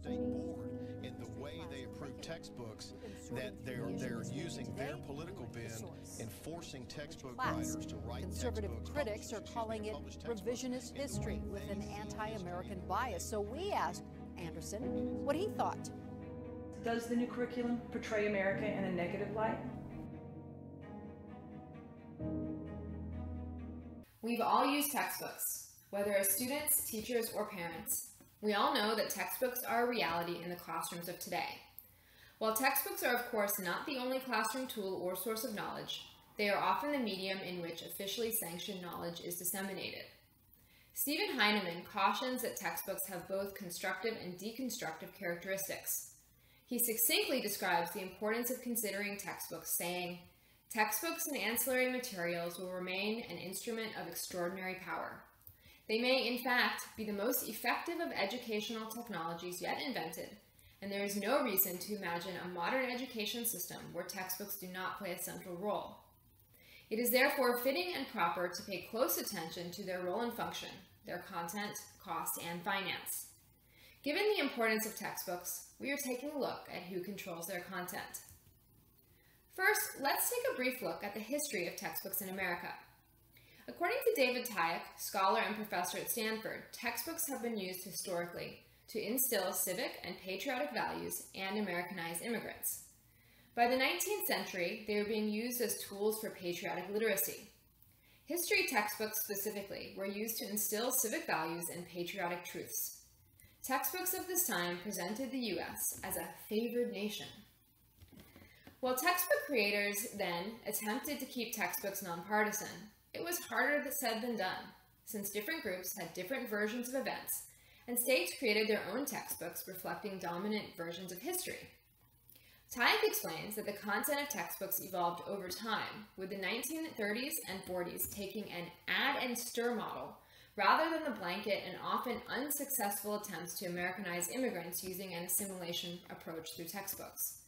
state board in the way they approve textbooks, that they're using their political bend in forcing textbook writers to write Conservative textbooks. critics are calling it revisionist history with an anti-American bias. So we asked Anderson what he thought. Does the new curriculum portray America in a negative light? We've all used textbooks, whether as students, teachers, or parents. We all know that textbooks are a reality in the classrooms of today. While textbooks are of course not the only classroom tool or source of knowledge, they are often the medium in which officially sanctioned knowledge is disseminated. Stephen Heinemann cautions that textbooks have both constructive and deconstructive characteristics. He succinctly describes the importance of considering textbooks, saying, "Textbooks and ancillary materials will remain an instrument of extraordinary power. They may, in fact, be the most effective of educational technologies yet invented, and there is no reason to imagine a modern education system where textbooks do not play a central role. It is therefore fitting and proper to pay close attention to their role and function, their content, cost, and finance. Given the importance of textbooks, we are taking a look at who controls their content." First, let's take a brief look at the history of textbooks in America. According to David Tyack, scholar and professor at Stanford, textbooks have been used historically to instill civic and patriotic values and Americanize immigrants. By the 19th century, they were being used as tools for patriotic literacy. History textbooks specifically were used to instill civic values and patriotic truths. Textbooks of this time presented the U.S. as a favored nation. While textbook creators then attempted to keep textbooks nonpartisan, it was harder said than done, since different groups had different versions of events, and states created their own textbooks reflecting dominant versions of history. Tyack explains that the content of textbooks evolved over time, with the 1930s and 40s taking an add and stir model, rather than the blanket and often unsuccessful attempts to Americanize immigrants using an assimilation approach through textbooks.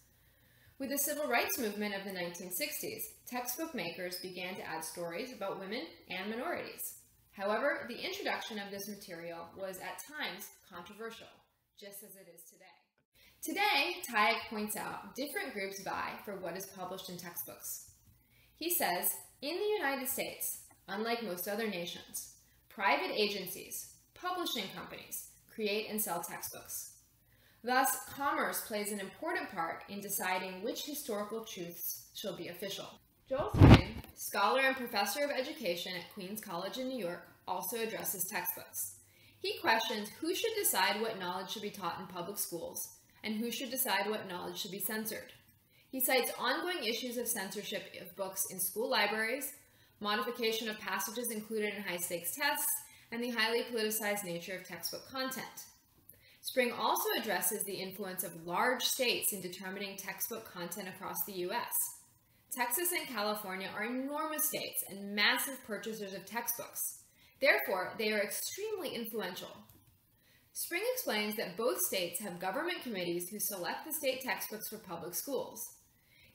With the civil rights movement of the 1960s, textbook makers began to add stories about women and minorities. However, the introduction of this material was at times controversial, just as it is today. Today, Tyack points out different groups vie for what is published in textbooks. He says, in the United States, unlike most other nations, private agencies, publishing companies, create and sell textbooks. Thus, commerce plays an important part in deciding which historical truths shall be official. Jole Perez, scholar and professor of education at Queens College in New York, also addresses textbooks. He questions who should decide what knowledge should be taught in public schools, and who should decide what knowledge should be censored. He cites ongoing issues of censorship of books in school libraries, modification of passages included in high-stakes tests, and the highly politicized nature of textbook content. Spring also addresses the influence of large states in determining textbook content across the U.S. Texas and California are enormous states and massive purchasers of textbooks. Therefore, they are extremely influential. Spring explains that both states have government committees who select the state textbooks for public schools.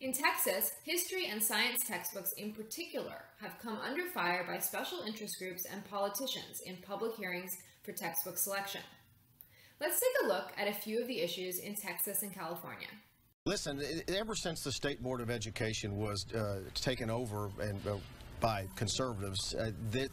In Texas, history and science textbooks in particular have come under fire by special interest groups and politicians in public hearings for textbook selection. Let's take a look at a few of the issues in Texas and California. Listen, ever since the State Board of Education was taken over and by conservatives,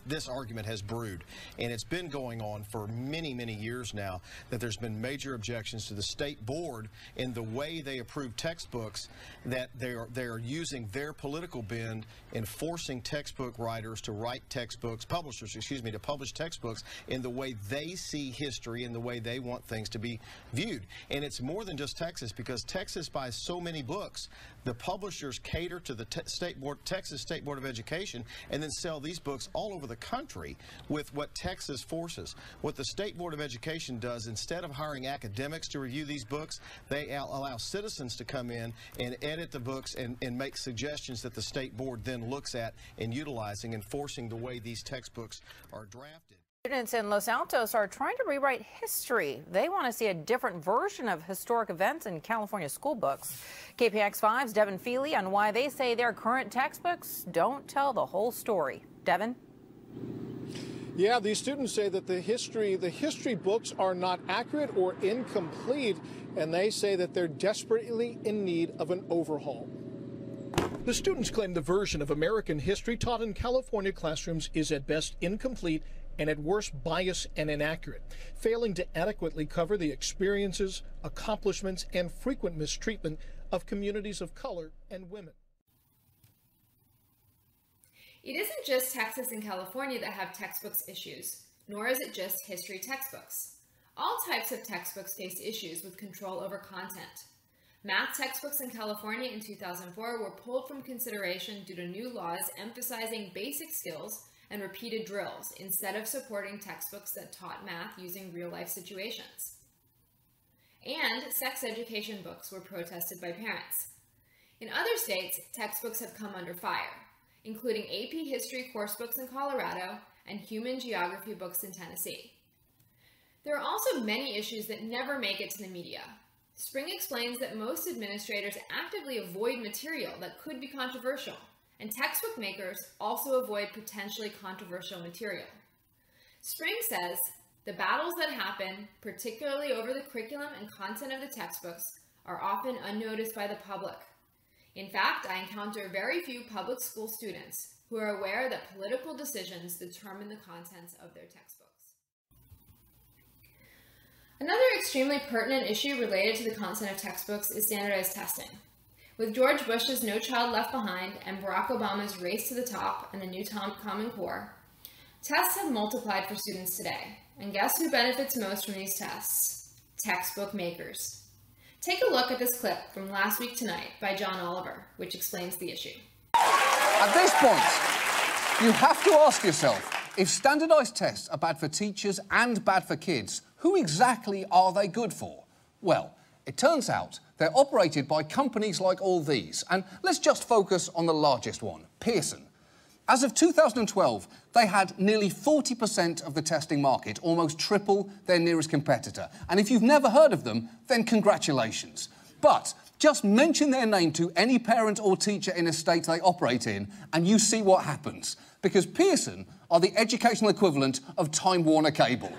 this argument has brewed, and it's been going on for many, many years now, that there's been major objections to the state board in the way they approve textbooks, that they are using their political bend in forcing textbook writers to write textbooks, publishers, excuse me, to publish textbooks in the way they see history and the way they want things to be viewed. And it's more than just Texas, because Texas buys so many books. The publishers cater to the Texas State Board of Education and then sell these books all over the country with what Texas forces. What the State Board of Education does, instead of hiring academics to review these books, they allow citizens to come in and edit the books and make suggestions that the State Board then looks at and utilizing and forcing the way these textbooks are drafted. Students in Los Altos are trying to rewrite history. They want to see a different version of historic events in California school books. KPX5's Devin Feely on why they say their current textbooks don't tell the whole story. Devin? Yeah, these students say that the history books are not accurate or incomplete, and they say that they're desperately in need of an overhaul. The students claim the version of American history taught in California classrooms is at best incomplete and at worst biased and inaccurate, failing to adequately cover the experiences, accomplishments, and frequent mistreatment of communities of color and women. It isn't just Texas and California that have textbooks issues, nor is it just history textbooks. All types of textbooks face issues with control over content. Math textbooks in California in 2004 were pulled from consideration due to new laws emphasizing basic skills and repeated drills instead of supporting textbooks that taught math using real-life situations. And sex education books were protested by parents. In other states, textbooks have come under fire, including AP History course books in Colorado and Human Geography books in Tennessee. There are also many issues that never make it to the media. Spring explains that most administrators actively avoid material that could be controversial, and textbook makers also avoid potentially controversial material. Spring says the battles that happen, particularly over the curriculum and content of the textbooks, are often unnoticed by the public. In fact, I encounter very few public school students who are aware that political decisions determine the contents of their textbooks. Another extremely pertinent issue related to the content of textbooks is standardized testing. With George Bush's No Child Left Behind and Barack Obama's Race to the Top and the new Common Core, tests have multiplied for students today. And guess who benefits most from these tests? Textbook makers. Take a look at this clip from Last Week Tonight by John Oliver, which explains the issue. At this point, you have to ask yourself, if standardized tests are bad for teachers and bad for kids, who exactly are they good for? Well, it turns out they're operated by companies like all these. And let's just focus on the largest one, Pearson. As of 2012, they had nearly 40% of the testing market, almost triple their nearest competitor. And if you've never heard of them, then congratulations. But just mention their name to any parent or teacher in a state they operate in, and you see what happens. Because Pearson are the educational equivalent of Time Warner Cable.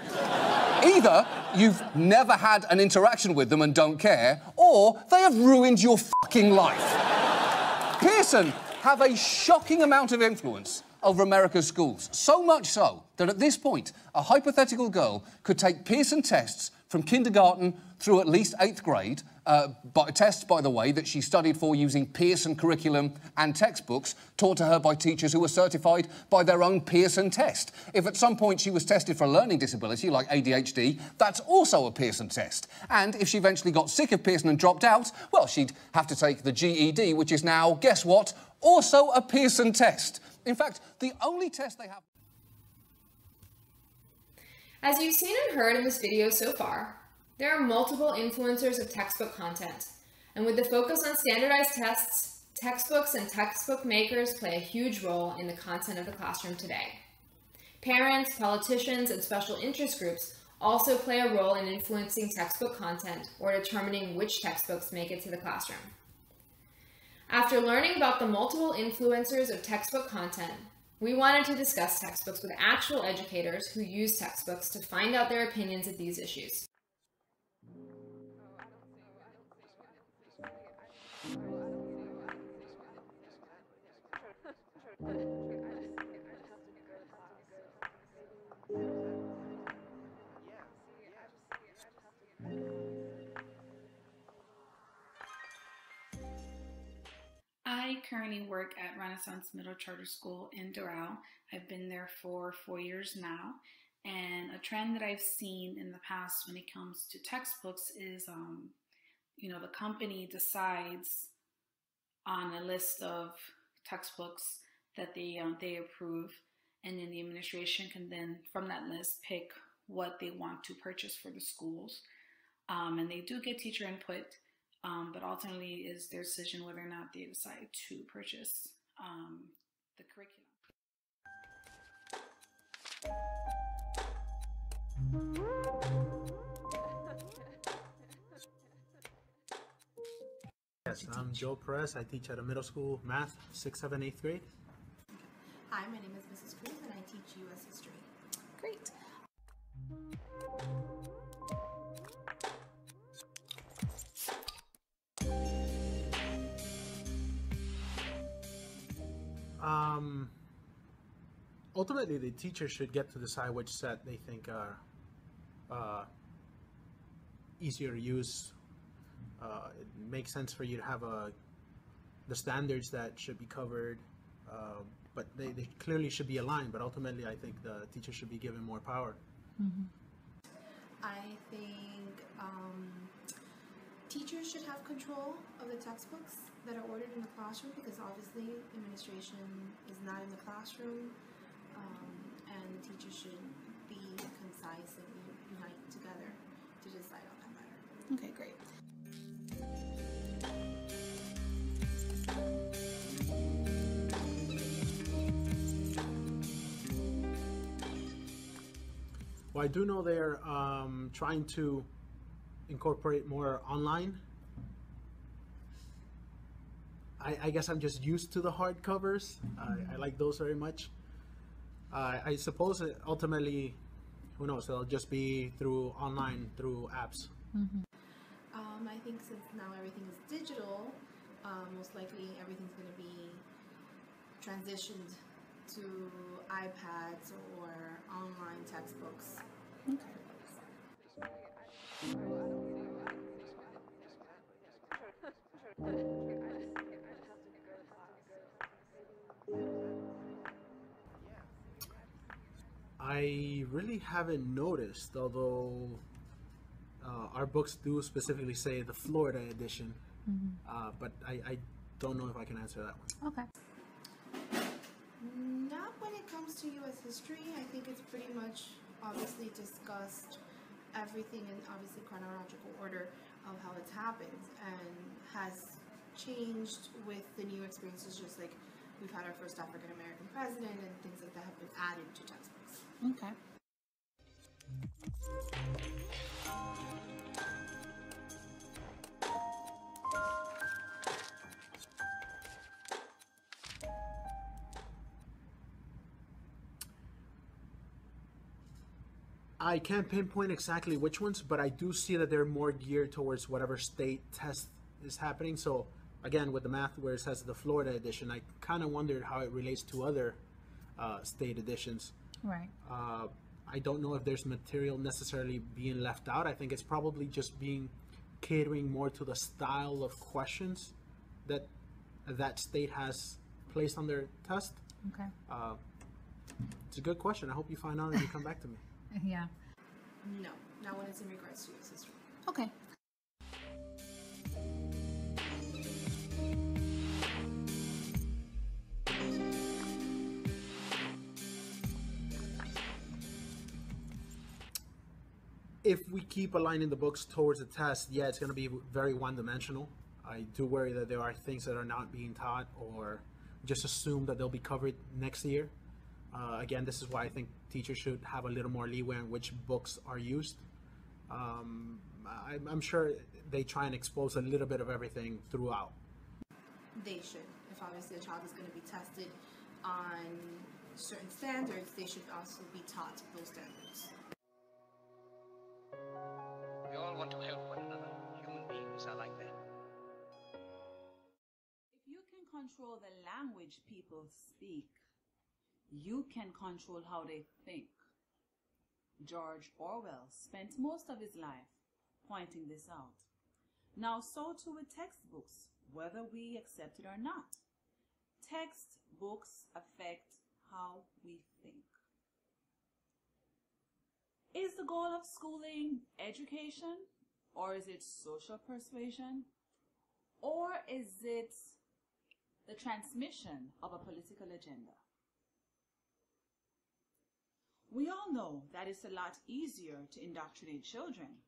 Either you've never had an interaction with them and don't care, or they have ruined your fucking life. Pearson have a shocking amount of influence over America's schools. So much so that at this point, a hypothetical girl could take Pearson tests from kindergarten through at least 8th grade, tests, by the way, that she studied for using Pearson curriculum and textbooks taught to her by teachers who were certified by their own Pearson test. If at some point she was tested for a learning disability, like ADHD, that's also a Pearson test. And if she eventually got sick of Pearson and dropped out, well, she'd have to take the GED, which is now, guess what, also a Pearson test. In fact, the only test they have... As you've seen and heard in this video so far, there are multiple influencers of textbook content, and with the focus on standardized tests, textbooks and textbook makers play a huge role in the content of the classroom today. Parents, politicians, and special interest groups also play a role in influencing textbook content or determining which textbooks make it to the classroom. After learning about the multiple influencers of textbook content, we wanted to discuss textbooks with actual educators who use textbooks to find out their opinions of these issues. I currently work at Renaissance Middle Charter School in Doehle. I've been there for 4 years now, and a trend that I've seen in the past when it comes to textbooks is, the company decides on a list of textbooks that they approve, and then the administration can then, from that list, pick what they want to purchase for the schools. And they do get teacher input, but ultimately is their decision whether or not they decide to purchase the curriculum. Yes, I'm Jole Perez. I teach at a middle school math, 6th, 7th, 8th grade. Hi, my name is Mrs. Cruz and I teach U.S. history. Great. Ultimately, the teacher should get to decide which set they think are easier to use. It makes sense for you to have the standards that should be covered, but they clearly should be aligned. But ultimately, I think the teacher should be given more power. Mm-hmm. I think teachers should have control of the textbooks that are ordered in the classroom, because obviously administration is not in the classroom, and teachers should be concise and unite together to decide on that matter. Okay, great. Well, I do know they're trying to incorporate more online. I guess I'm just used to the hardcovers. I like those very much. I suppose ultimately, who knows, they'll just be through online, through apps. Mm-hmm. I think since now everything is digital, most likely everything's going to be transitioned to iPads or online textbooks. I really haven't noticed, although our books do specifically say the Florida edition, but I don't know if I can answer that one. Okay. Not when it comes to U.S. history. I think it's pretty much obviously discussed everything in obviously chronological order of how it's happened, and has changed with the new experiences, just like we've had our first African American president and things like that have been added to textbooks. Okay. I can't pinpoint exactly which ones, but I do see that they're more geared towards whatever state test is happening. So again, with the math where it says the Florida edition, I kind of wondered how it relates to other state editions. Right. I don't know if there's material necessarily being left out. I think it's probably just being catering more to the style of questions that that state has placed on their test. Okay. It's a good question. I hope you find out and you come back to me. Yeah. No, not when it's in regards to U.S. history. Okay. If we keep aligning the books towards the test, yeah, it's going to be very one-dimensional. I do worry that there are things that are not being taught, or just assume that they'll be covered next year. Again, this is why I think teachers should have a little more leeway on which books are used. I'm sure they try and expose a little bit of everything throughout. They should. If obviously a child is going to be tested on certain standards, they should also be taught those standards. We all want to help one another. Human beings are like that. If you can control the language people speak, you can control how they think. George Orwell spent most of his life pointing this out. Now, so too with textbooks, whether we accept it or not. Textbooks affect how we think. Is the goal of schooling education, or is it social persuasion, or is it the transmission of a political agenda? We all know that it's a lot easier to indoctrinate children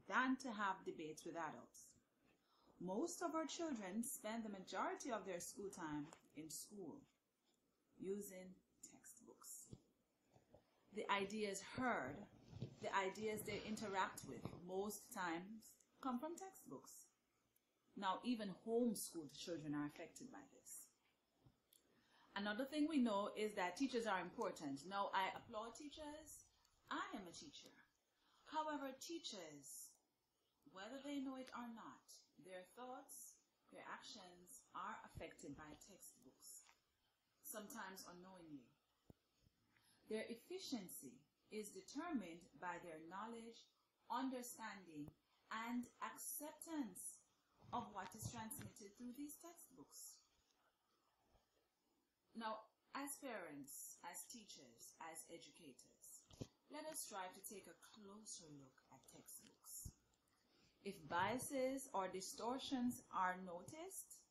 than to have debates with adults. Most of our children spend the majority of their school time in school, using textbooks. The ideas heard, the ideas they interact with, most times come from textbooks. Now, even homeschooled children are affected by this. Another thing we know is that teachers are important. Now, I applaud teachers. I am a teacher. However, teachers, whether they know it or not, their thoughts, their actions are affected by textbooks, sometimes unknowingly. Their efficiency is determined by their knowledge, understanding, and acceptance of what is transmitted through these textbooks. Now, as parents, as teachers, as educators, let us strive to take a closer look at textbooks. If biases or distortions are noticed,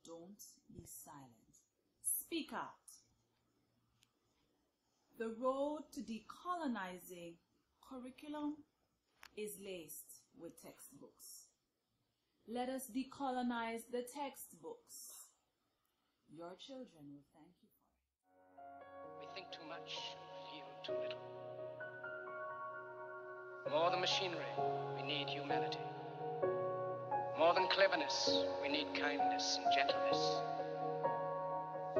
don't be silent. Speak out. The road to decolonizing curriculum is laced with textbooks. Let us decolonize the textbooks. Your children will thank you for it. We think too much and feel too little. More than machinery, we need humanity. More than cleverness, we need kindness and gentleness.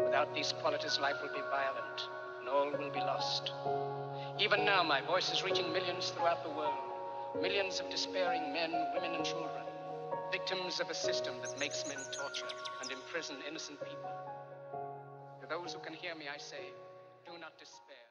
Without these qualities, life will be violent, and all will be lost. Even now, my voice is reaching millions throughout the world. Millions of despairing men, women, and children. Victims of a system that makes men torture and imprison innocent people. To those who can hear me, I say, do not despair.